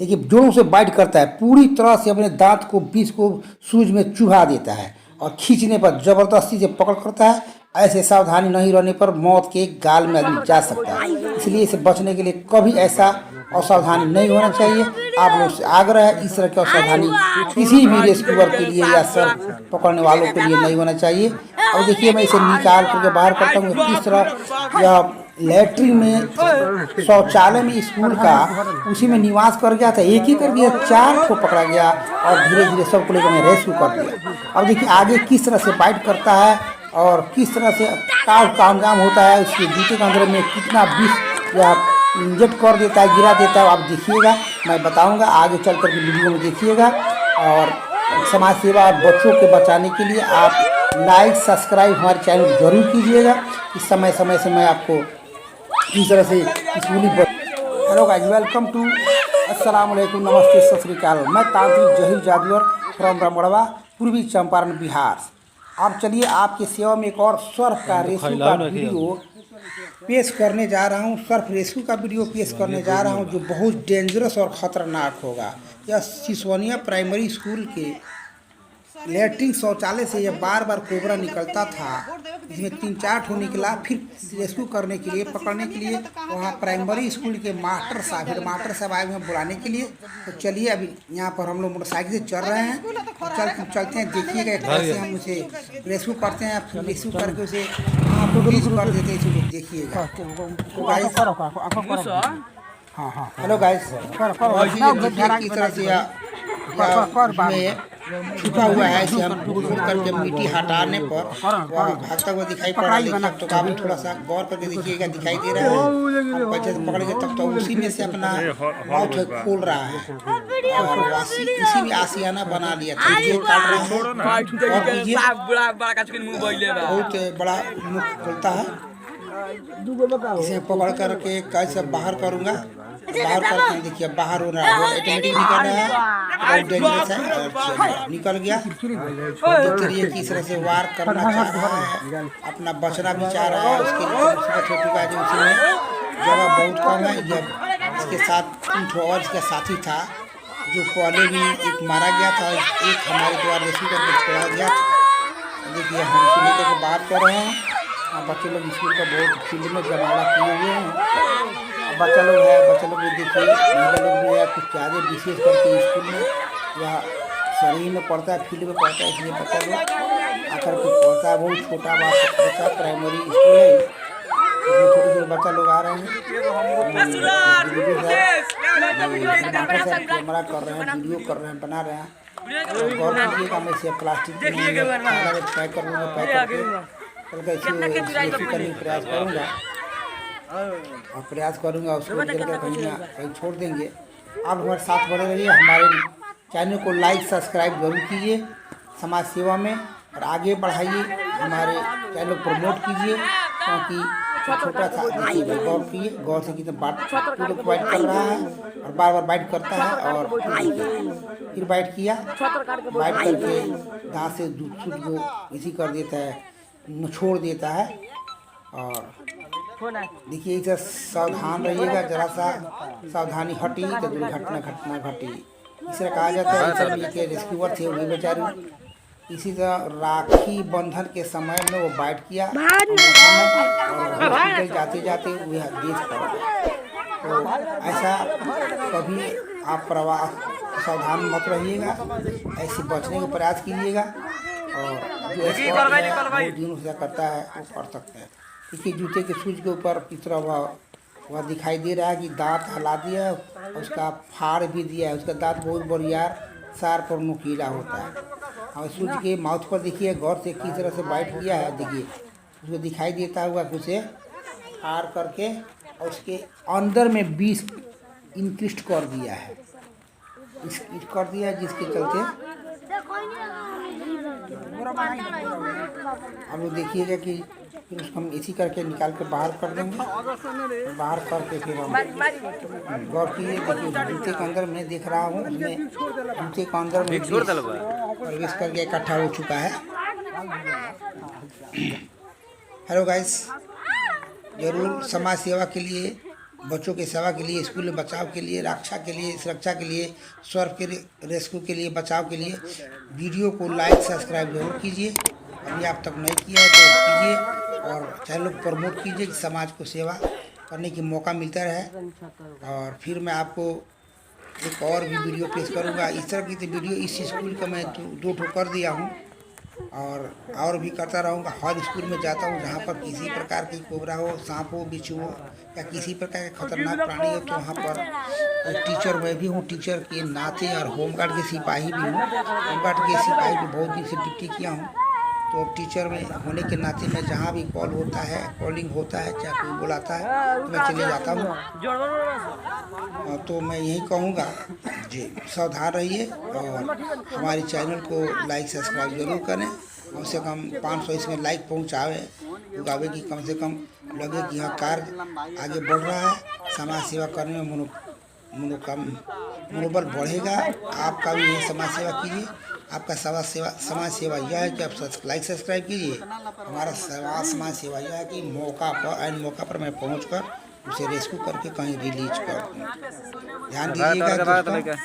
देखिए जोरों से बाइट करता है, पूरी तरह से अपने दांत को बीच को सूज में चुभा देता है और खींचने पर जबरदस्ती से पकड़ करता है। ऐसे सावधानी नहीं रहने पर मौत के गाल में आदमी जा सकता है। इसलिए इसे बचने के लिए कभी ऐसा असावधानी नहीं होना चाहिए। आप लोग से आग्रह है, इस तरह की असावधानी किसी भी रेस्क्यूअर के लिए या सर पकड़ने वालों के लिए नहीं होना चाहिए। अब देखिए मैं इसे निकाल करके बाहर करता हूँ। किस तरह यह लैट्रिन में, शौचालय में स्कूल का, उसी में निवास कर गया था। एक ही कर दिया, 4 को पकड़ा गया और धीरे धीरे सबको लेकर मैं रेस्क्यू कर दिया। अब देखिए आगे किस तरह से बाइट करता है और किस तरह से का अंजाम होता है। उसके जूते के अंदर में कितना विष या इंजेक्ट कर देता है, गिरा देता है, आप देखिएगा, मैं बताऊंगा आगे चल कर के वीडियो में देखिएगा। और समाज सेवा और बच्चों के बचाने के लिए आप लाइक सब्सक्राइब हमारे चैनल जरूर कीजिएगा। इस समय से मैं आपको इस तरह से स्कूली। हेलो गाइस, वेलकम टू, अस्सलाम वालेकुम, नमस्ते, सत श्री अकाल। मैं तांत्रिक जहीर जादूगर फ्रॉम रामगढ़वा, पूर्वी चंपारण, बिहार। अब चलिए आपकी सेवा में एक और सर्फ का रेस्क्यू का वीडियो पेश करने जा रहा हूँ। सर्फ रेस्क्यू का वीडियो पेश करने जा रहा हूँ जो बहुत डेंजरस और ख़तरनाक होगा। यह सिसोनिया प्राइमरी स्कूल के लैट्रिन शौचालय से यह बार बार कोबरा निकलता था, जिसमें 3-4 ठो निकला। फिर रेस्क्यू करने के लिए, पकड़ने के लिए वहाँ प्राइमरी स्कूल के मास्टर साहब आए हुए बुलाने के लिए। तो चलिए अभी यहाँ पर हम लोग मोटरसाइकिल से चल रहे हैं, चलते हैं, देखिएगा कैसे हम उसे रेस्क्यू करते हैं। फिर रेस्क्यू करके उसे रिलीज कर देते हैं, इसे देखिएगा। हाँ, हेलो गाइस, किस तरह से छुपा हुआ है, इसे हम ढूंढ करके मिट्टी हटाने पर वह भागता हुआ दिखाई पड़ रहा है। तो काफी थोड़ा सा गौर करके देखिएगा, दिखाई दे रहा है। बच्चे से पकड़ेंगे तब तो उसी में से अपना माउथ खोल रहा है और इसी में आशियाना बना लिया था। ये काट रहा है बहुत बड़ा मुख खोलता है। इसे पकड़ करके कैसे बाहर करूँगा, बाहर करके देखिए बाहर हो रहा है, ऑटोमेटिक निकल रहा है, बहुत डेंजरस है। निकल गया। देखिए किस तरह से वार करना चाह रहा है, अपना बचना भी चाह रहा है। उसके लिए हो चुका है जो उसमें जगह बहुत कम है। जब इसके साथ 3 ठो और इसका साथी था जो पहले भी एक मारा गया था, एक हमारे द्वारा रेस्क्यू करके छोड़ा गया। देखिए हम उसको लेकर के बात कर रहे हैं। बच्चे लोग स्कूल का बहुत फील्ड में जमावड़ा किए हुए हैं। बच्चा लोग भी देखिए, महिला लोग भी है, कुछ ज़्यादा विशेष करके स्कूल में या शरीर में पढ़ता है, फील्ड में पढ़ता है, इसलिए बच्चा लोग आकर के पढ़ता है। बहुत छोटा बच्चा प्राइमरी स्कूल है, इसमें छोटे बच्चा लोग आ रहे हैं। कैमरा कर रहे हैं, वीडियो कर रहे हैं, बना रहे हैं। गौर कीजिएगा, मैं इसे प्लास्टिक में पैक कर लूँगा, पैक करके करने का प्रयास करूँगा और प्रयास करूँगा उसको कहीं छोड़ देंगे। आप हमारे साथ बने रहिए, हमारे चैनल को लाइक सब्सक्राइब जरूर कीजिए समाज सेवा में, और आगे बढ़ाइए, हमारे चैनल को प्रमोट कीजिए। क्योंकि छोटा सा गौर कीजिए, गौर से कितना बाइट कर रहा है और बार बार बाइट करता है और फिर बाइट किया, बाइट करके दांत से दूध को इसी कर देता है, छोड़ देता है। और देखिए इसे सावधान रहिएगा, जरा सा सावधानी हटी तो दुर्घटना घटी। इसे कहा जाता है। इस के रेस्क्यूअर थे वही बेचारे। इसी तरह राखी बंधन के समय में वो बाइट किया और हॉस्पिटल जाते जाते वह देख पड़ गया। तो ऐसा कभी आप सावधान मत रहिएगा, ऐसे बचने का प्रयास कीजिएगा। और जो दिनों से करता है वो कर सकते हैं। देखिए जूते के सूज के ऊपर किस तरह वह दिखाई दे रहा है कि दांत हला दिया है, उसका फाड़ भी दिया है। उसका दांत बहुत बरियार, शार्प और नुकीला होता है। और सूज के माउथ पर देखिए गौर से किस तरह से बाइट किया है। देखिए उसको दिखाई देता हुआ उसे फाड़ करके और उसके अंदर में विष इंक्रिस्ट कर दिया है, जिसके चलते अब लोग देखिएगा कि फिर उसको हम इसी करके निकाल के बाहर कर देंगे। बाहर करके फिर हम गौर कीजिए, देखिए जूते के अंदर मैं देख रहा हूँ, उसमें जूते के अंदर में प्रवेश करके इकट्ठा हो चुका है। हेलो गाइस, जरूर समाज सेवा के लिए बच्चों की सेवा के लिए, स्कूल में बचाव के लिए, रक्षा के लिए, सुरक्षा के लिए, स्वर्ग के रेस्क्यू के लिए, बचाव के लिए वीडियो को लाइक सब्सक्राइब जरूर कीजिए। अभी आप तक नहीं किया है तो कीजिए और चैनल को प्रमोट कीजिए कि समाज को सेवा करने की मौका मिलता रहे। और फिर मैं आपको एक और भी वीडियो पेश करूंगा। इस तरह की तो वीडियो इस स्कूल का मैं दो ठो कर दिया हूं और भी करता रहूंगा। हर स्कूल में जाता हूं जहां पर किसी प्रकार की कोबरा हो, सांप हो, बिच्छू हो या किसी प्रकार का खतरनाक प्राणी हो तो वहां पर टीचर मैं भी हूं, टीचर के नाते और होमगार्ड के सिपाही भी हूं। होमगार्ड के सिपाही भी बहुत दिन से ड्यूटी किया हूँ, तो टीचर में होने के नाते मैं जहाँ भी कॉल होता है, कॉलिंग होता है, चाहे कोई बुलाता है तो मैं चले जाता हूँ। तो मैं यही कहूँगा जी, सावधान रहिए और हमारे चैनल को लाइक सब्सक्राइब जरूर करें। कम से कम 500 इसमें लाइक पहुँचावे कि कम से कम लगे कि यह कार्य आगे बढ़ रहा है। समाज सेवा करने में मनोबल बढ़ेगा। आपका भी यही समाज सेवा कीजिए। आपका समाज सेवा यह है कि आप लाइक सब्सक्राइब कीजिए। हमारा समाज सेवा यह है कि मौका पर मैं पहुंचकर उसे रेस्क्यू करके कहीं रिलीज कर दूँ। ध्यान दीजिएगा दोस्तों।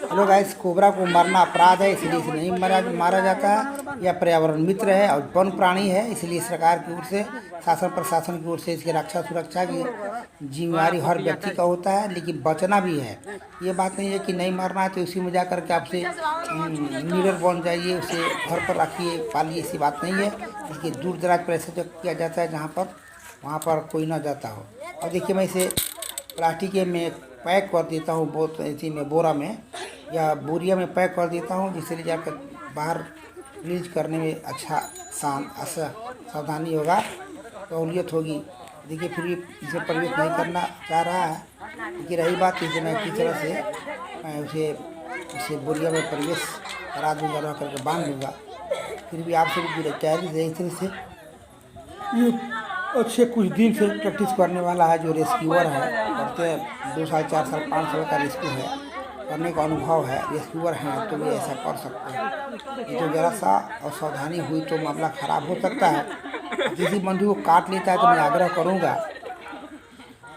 हेलो गाइस, कोबरा को मारना अपराध है, इसलिए इसे नहीं मारा जाता है। यह पर्यावरण मित्र है और वन प्राणी है, इसलिए सरकार की ओर से, शासन प्रशासन की ओर से इसकी रक्षा सुरक्षा की जिम्मेदारी हर व्यक्ति का होता है। लेकिन बचना भी है। ये बात नहीं है कि नहीं मारना है तो उसी में जा कर के आपसे लीडर बन जाइए, उसे घर पर रखिए, पालिए, ऐसी बात नहीं है। इसके दूर दराज पर ऐसा किया जाता है जहाँ पर वहाँ पर कोई ना जाता हो। और देखिए, मैं इसे प्लास्टिक में पैक कर देता हूँ, बहुत इसी में बोरा में या बोरिया में पैक कर देता हूँ, जिससे ले जाकर बाहर रिलीज करने में सावधानी होगा, सहूलियत होगी। देखिए, फिर भी इसे प्रवेश नहीं करना चाह रहा है। लेकिन रही बात इसे मैं किस तरह से मैं उसे बोरिया में प्रवेश करा दूँगा, रह करके बांध दूँगा। फिर भी आपसे भी तैयारी है इस तरह से। ये अच्छे कुछ दिन से प्रैक्टिस करने वाला है, जो रेस्क्यूअर है, करते हैं 2 साल 4 साल 5 साल का रेस्क्यू है, करने का अनुभव है, रेस्क्यूअर हैं तो भी ऐसा कर सकते हैं। ये तो ज़रा सा असावधानी हुई तो मामला ख़राब हो सकता है। किसी बंधु को काट लेता है तो मैं आग्रह करूँगा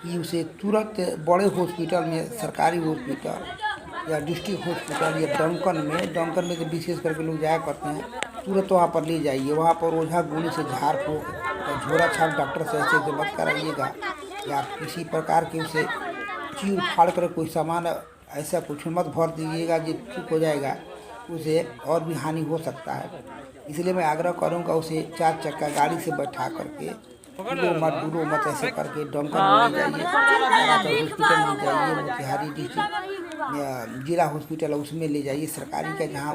कि उसे तुरंत बड़े हॉस्पिटल में, सरकारी हॉस्पिटल या डिस्ट्रिक्ट हॉस्पिटल या डंकन में तो विशेष करके लोग जाया करते हैं, तुरंत वहाँ पर ले जाइए। वहाँ पर ओझा गुणी से झाड़ फूँक या झोरा छाप डॉक्टर से ऐसे मत कराइएगा, या किसी प्रकार के उसे चीर फाड़ कर कोई सामान ऐसा कुछ मत भर दीजिएगा जो ठीक हो जाएगा, उसे और भी हानि हो सकता है। इसलिए मैं आग्रह करूँगा उसे 4 चक्का गाड़ी से बैठा करके डूरो मत ऐसे करके डंकन में ले जाइए, हॉस्पिटल में जाइए, मोतिहारी डिस्ट्रिक्ट जिला हॉस्पिटल है उसमें ले जाइए, सरकारी का, जहाँ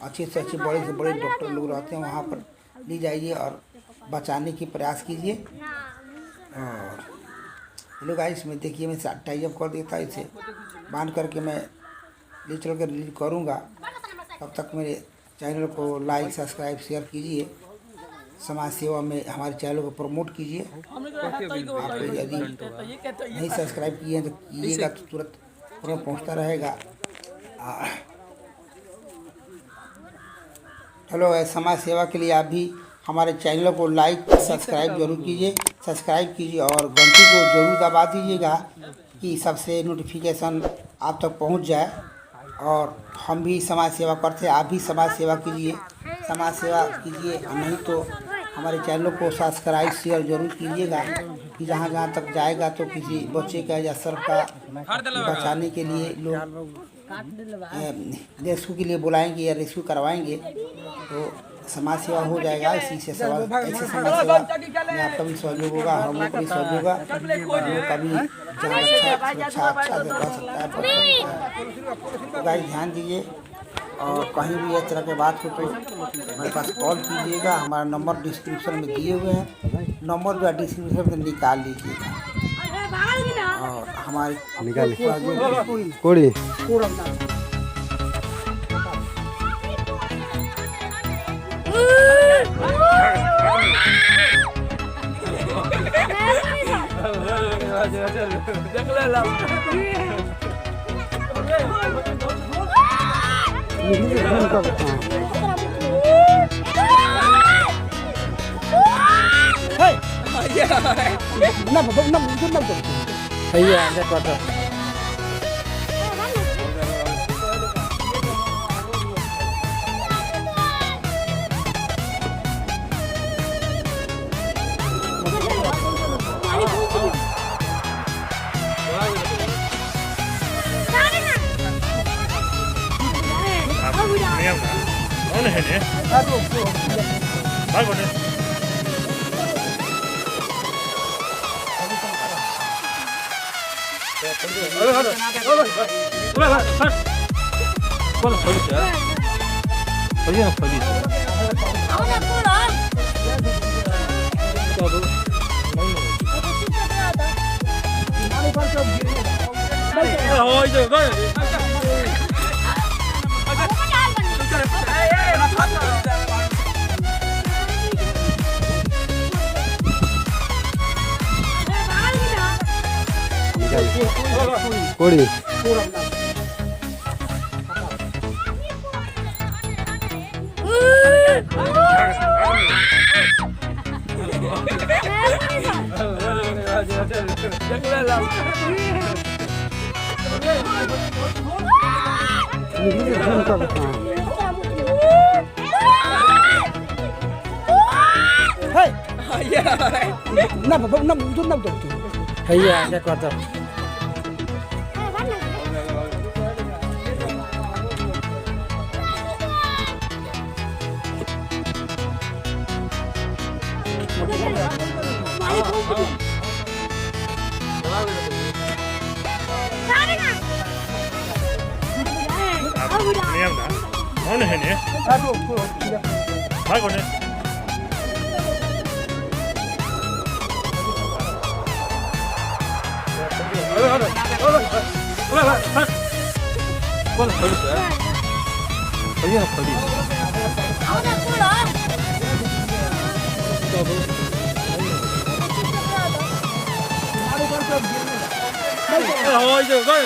अच्छे से अच्छे बड़े से बड़े डॉक्टर लोग रहते हैं, वहाँ पर ले जाइए और बचाने की प्रयास कीजिए। और हेलो गाइस, में देखिए मैं टाई अप कर देता, इसे बांध करके मैं ले चल कर रिलीज करूँगा। तब तक मेरे चैनल को लाइक सब्सक्राइब शेयर कीजिए, समाज सेवा में हमारे चैनल को प्रमोट कीजिए। आप यदि नहीं सब्सक्राइब किए हैं तो कीजिएगा, तो तुरंत पहुँचता रहेगा। हेलो, समाज सेवा के लिए आप भी हमारे चैनल को लाइक सब्सक्राइब जरूर कीजिए और घंटी को जरूर दबा दीजिएगा कि सबसे नोटिफिकेशन आप तक पहुंच जाए। और हम भी समाज सेवा करते हैं, आप भी समाज सेवा कीजिए, और नहीं तो हमारे चैनल को सब्सक्राइब शेयर जरूर कीजिएगा कि जहाँ जहाँ तक जाएगा तो किसी बच्चे का या सर का बचाने के लिए लोग रेस्क्यू के लिए बुलाएंगे या रेस्क्यू करवाएंगे तो समाज सेवा हो जाएगा। इसी से ऐसे समाज सेवा में आपका भी सहयोग होगा, हम लोग का भी सहयोग होगा, हम लोग का भी जान अच्छा से कर सकता है। गाइस ध्यान दीजिए, और कहीं भी इस तरह के बात हो तो हमारे पास कॉल कीजिएगा। हमारा नंबर डिस्क्रिप्शन में दिए हुए हैं, नंबर जो है डिस्क्रिप्शन में निकाल लीजिएगा और हमारी Iya, saya kotor. Mana ini? Bagus ni. Bola polis ya? Polis apa polis? Aku nak pulang. Oh itu kan? Kori. Iya, saya kotor. Ni apa? Mana ini? Bagus ni. Bola polis ya? Polis apa polis? Aku nak pulang. Oh itu kan?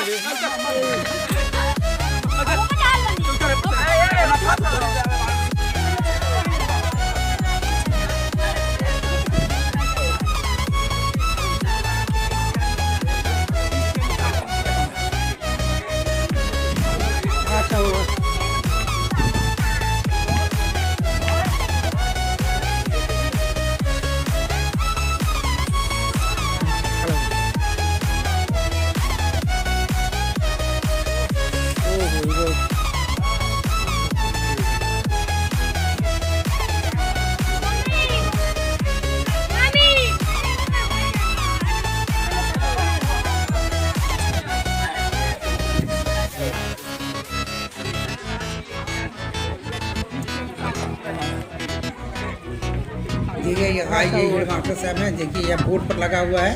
देखिए ये आइए master साहब हैं, देखिए यह board पर लगा हुआ है,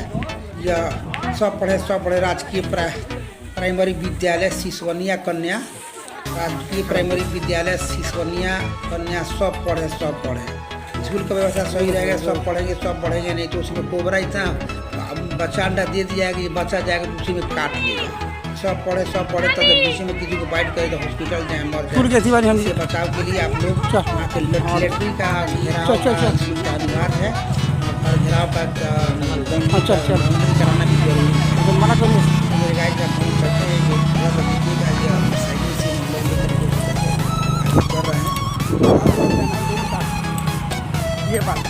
यह सब पढ़े राजकीय प्राइमरी विद्यालय सिसवनिया कन्या, राजकीय प्राइमरी विद्यालय सिसवनिया कन्या सब पढ़े। स्कूल का व्यवस्था सही रहेगा, सब पढ़ेंगे सब पढ़ेंगे, नहीं तो उसमें कोबरा इतना बच्चा अंडा दे दिया कि बच्चा जाएगा तो उसी में काट लेगा। सब पढ़े तो जब बीच में किसी को बाइट करे तो हॉस्पिटल जाए, मर जाए। इससे बचाव के लिए आप लोग वहाँ के लेटरी का घेराव का अनिवार्य है और घेराव का कराना भी जरूरी है। मना कर मेरे गाइड का फोन करते हैं कि थोड़ा सा देखिएगा, ये साइकिल से हम लोग कर रहे हैं ये बात।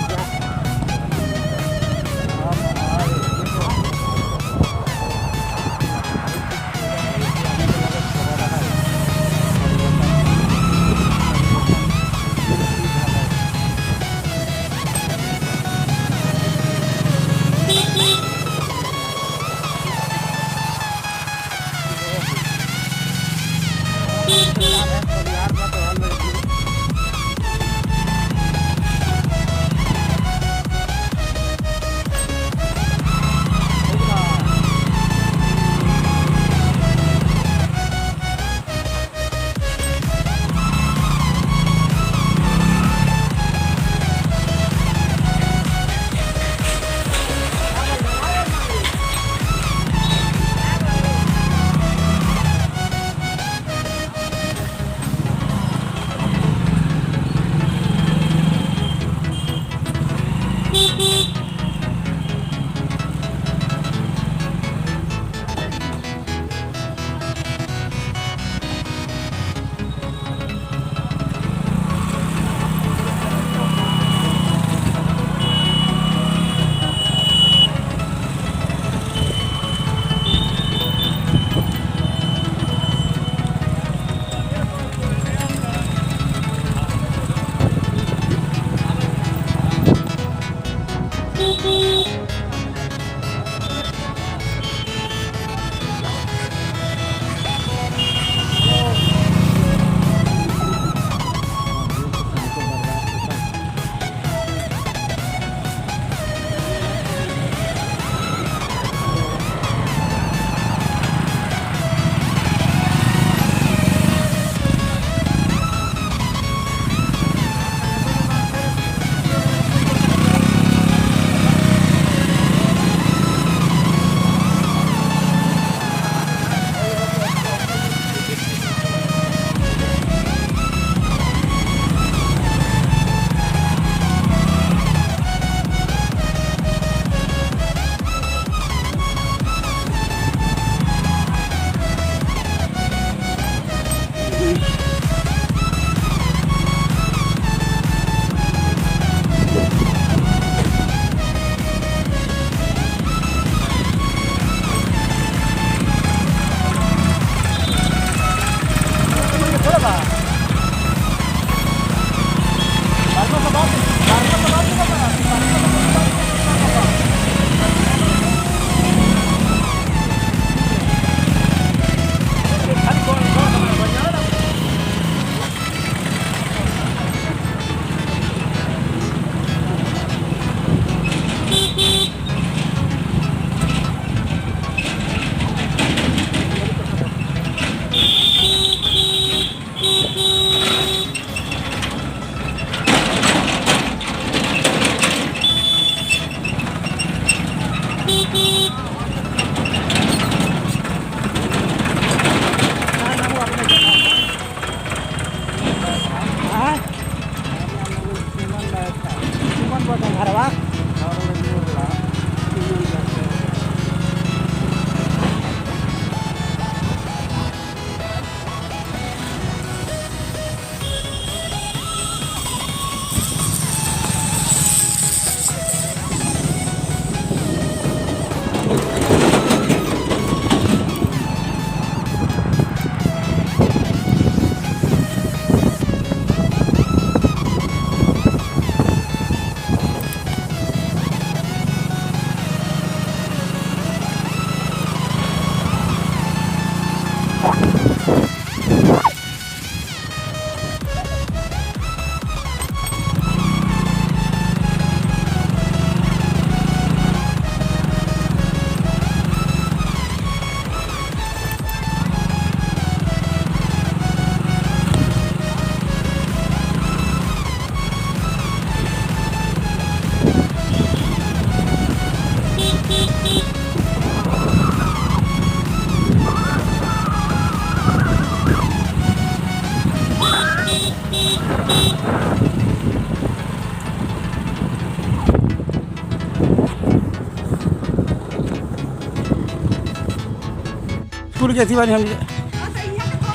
छोड़ के थी बानी हम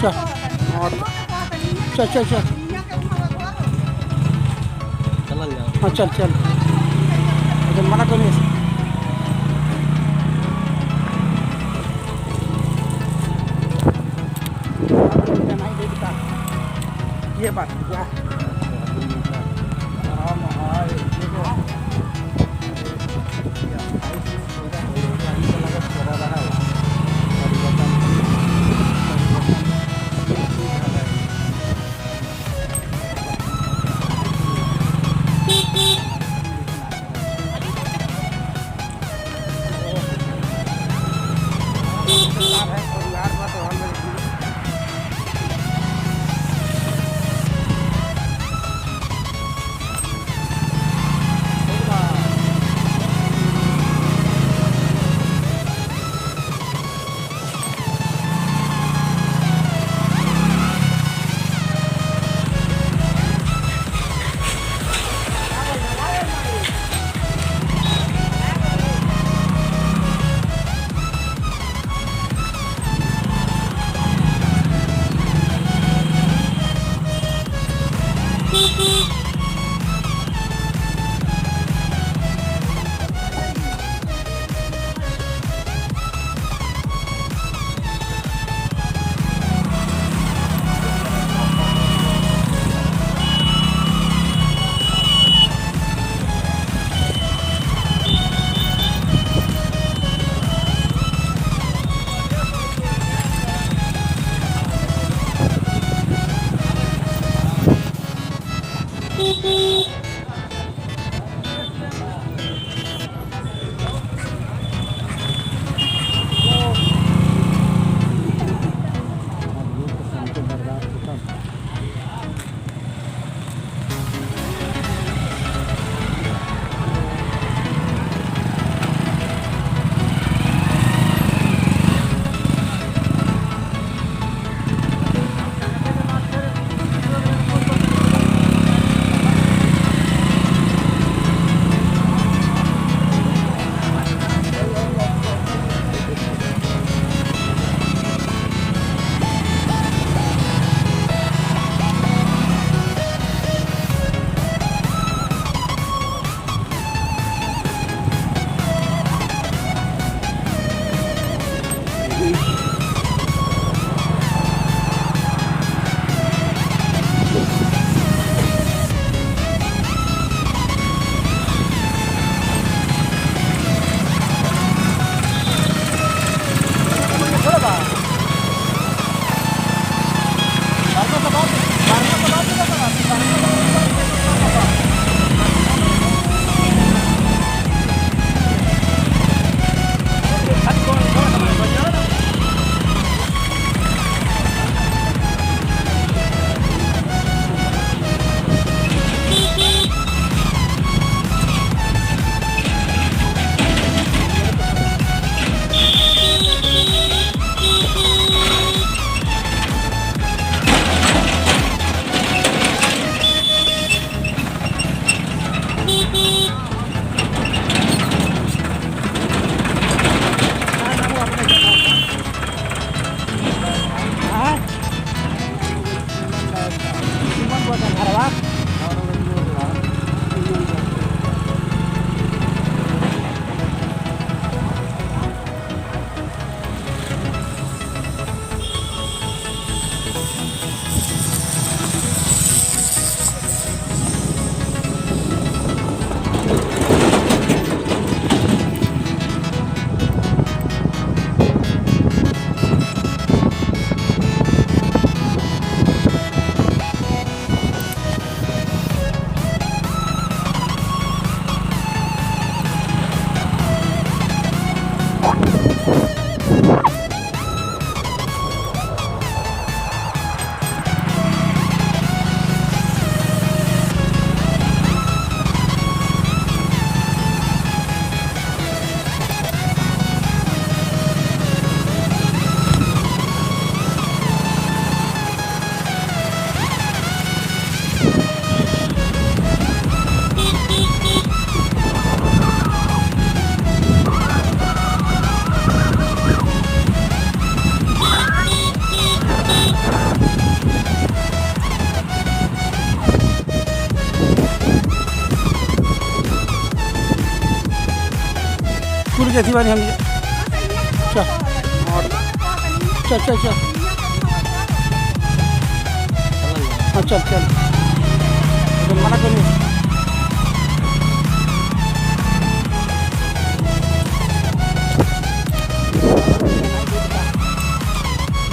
चल चल चल चल चलल जाओ हाँ चल चल अच्छा मना करो ये बात क्या देखी बानी हम चल चल चल चल हाँ चल चल मना करिए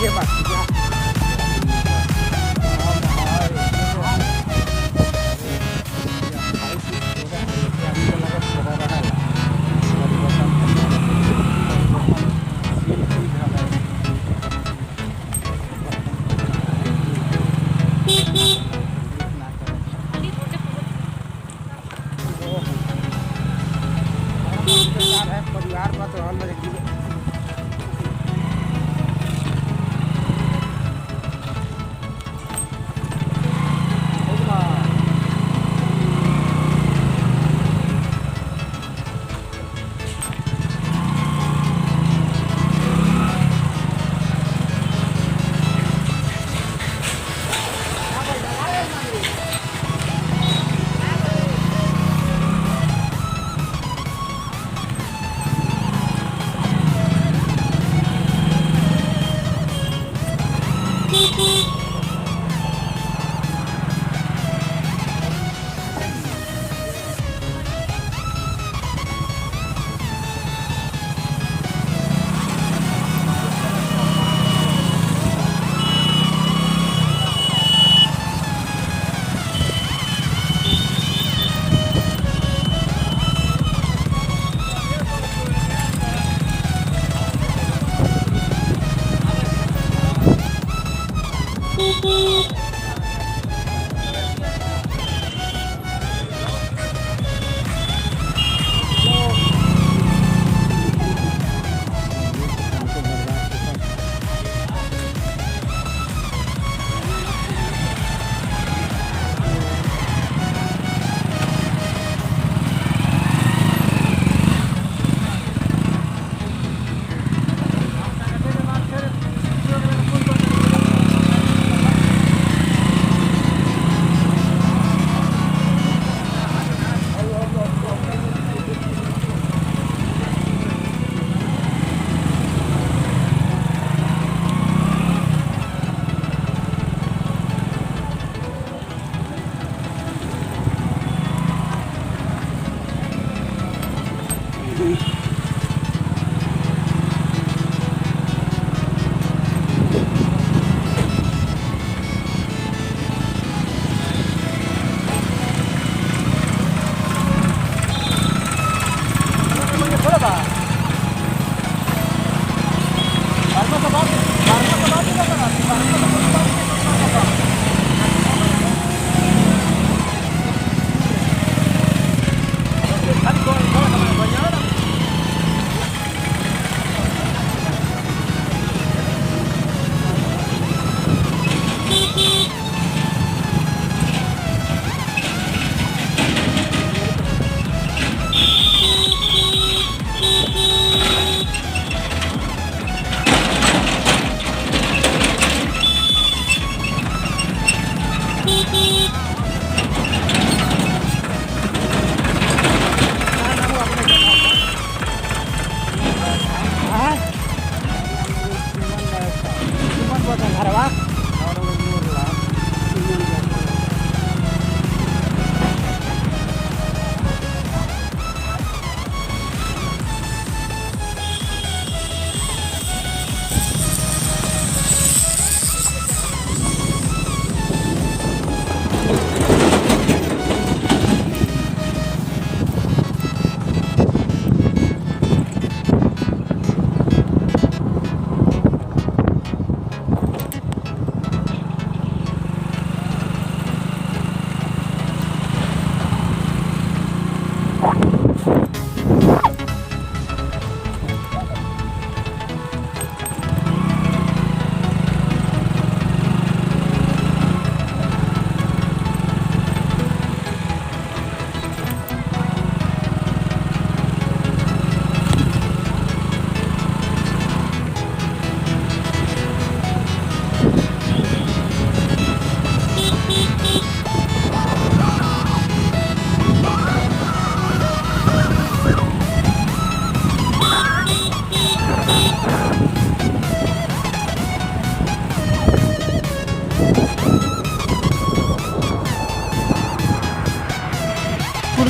ये बात परिवार में तो हल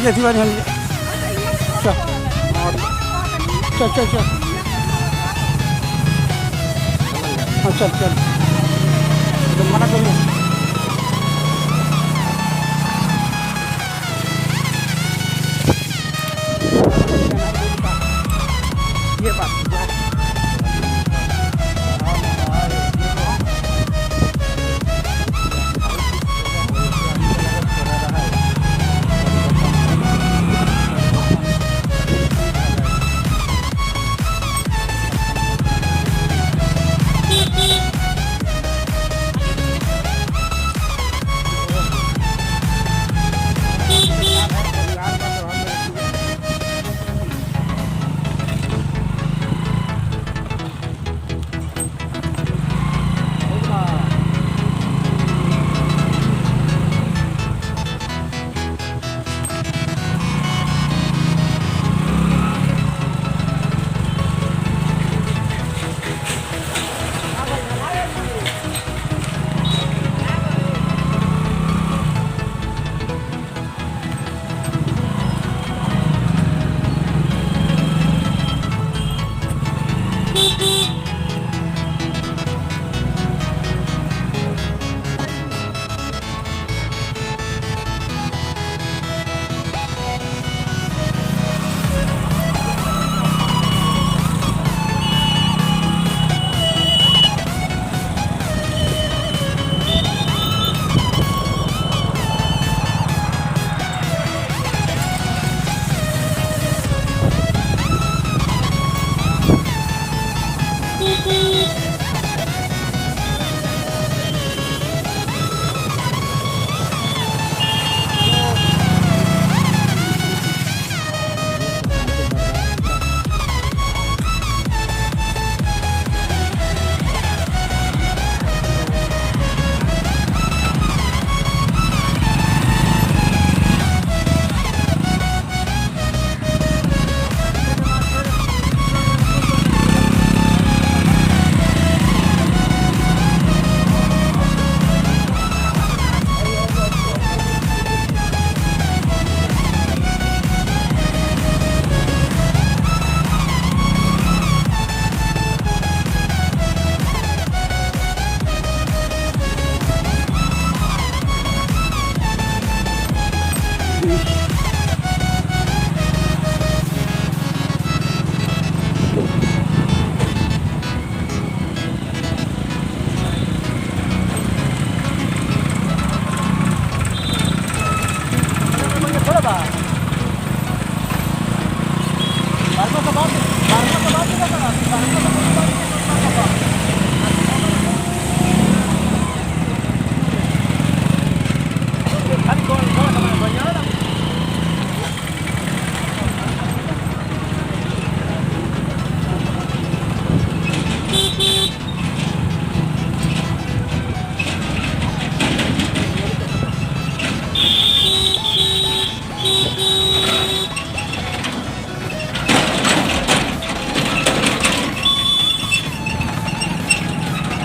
ले दीवार यहाँ ले चल चल चल चल हाँ चल चल तो मना करो ये बात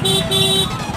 Beep beep.